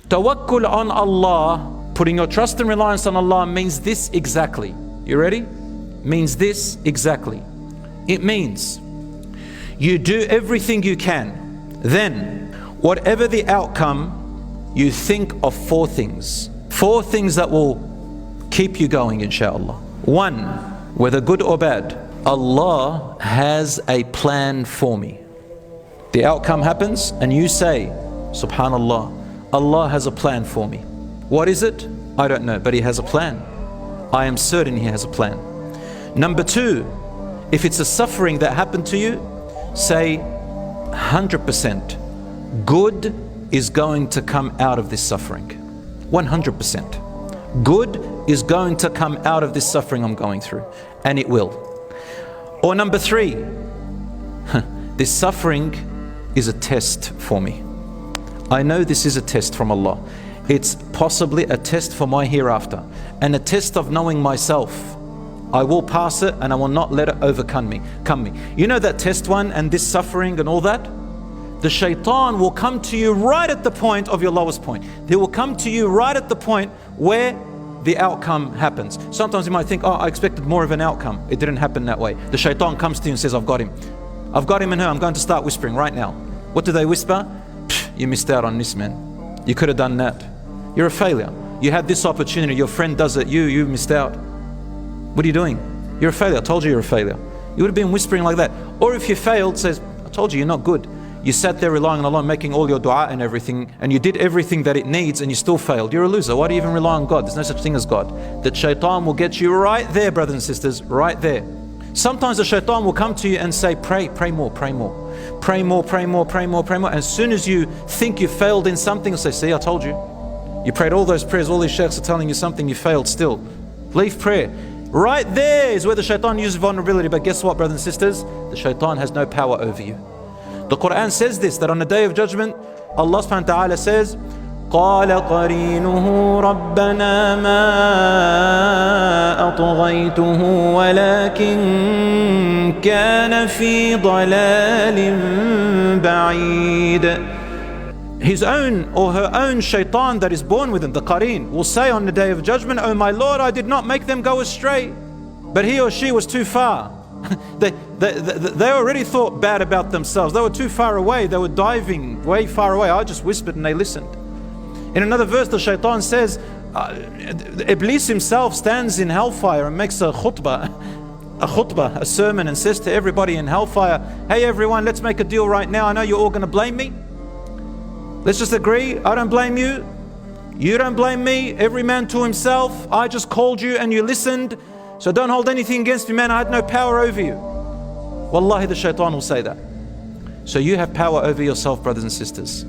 Tawakkul on Allah, putting your trust and reliance on Allah, means this exactly. You ready? Means this exactly. It means you do everything you can. Then, whatever the outcome, you think of four things. Four things that will keep you going, inshallah. One, whether good or bad, Allah has a plan for me. The outcome happens and you say, Subhanallah, Allah has a plan for me. What is it? I don't know, but He has a plan. I am certain He has a plan. Number two, if it's a suffering that happened to you, say 100% good is going to come out of this suffering. 100%. Good is going to come out of this suffering I'm going through, and it will. Or number three, this suffering is a test for me. I know this is a test from Allah. It's possibly a test for my hereafter, and a test of knowing myself. I will pass it and I will not let it overcome me. You know that test one and this suffering and all that? The shaitan will come to you right at the point of your lowest point. He will come to you right at the point where the outcome happens. Sometimes you might think, oh, I expected more of an outcome. It didn't happen that way. The shaitan comes to you and says, I've got him. I've got him and her. I'm going to start whispering right now. What do they whisper? You missed out on this, man. You could have done that. You're a failure. You had this opportunity. Your friend does it. You missed out. What are you doing? You're a failure. I told you you're a failure. You would have been whispering like that. Or if you failed, says, I told you you're not good. You sat there relying on Allah, making all your dua and everything, and you did everything that it needs and you still failed. You're a loser. Why do you even rely on God? There's no such thing as God. The shaitan will get you right there, brothers and sisters, right there. Sometimes the shaitan will come to you and say, pray more, pray more. Pray more, pray more, pray more, pray more. As soon as you think you failed in something, he'll say, see, I told you. You prayed all those prayers, all these sheikhs are telling you something, you failed still. Leave prayer. Right there is where the shaitan uses vulnerability. But guess what, brothers and sisters? The shaitan has no power over you. The Quran says this, that on the Day of Judgment, Allah subhanahu wa ta'ala says, قَالَ قَرِينُهُ رَبَّنَا مَا أَطْغَيْتُهُ وَلَكِنْ كَانَ فِي ضَلَالٍ بَعِيدٍ. His own or her own shaitan that is born with him, the qareen, will say on the Day of Judgment, oh my Lord, I did not make them go astray, but he or she was too far. They already thought bad about themselves. They were too far away. They were diving way far away. I just whispered and they listened. In another verse, the shaitan says, Iblis himself stands in hellfire and makes a khutbah, a sermon, and says to everybody in hellfire, hey everyone, let's make a deal right now. I know you're all going to blame me. Let's just agree. I don't blame you. You don't blame me. Every man to himself. I just called you and you listened. So don't hold anything against me, man. I had no power over you. Wallahi, the shaitan will say that. So you have power over yourself, brothers and sisters.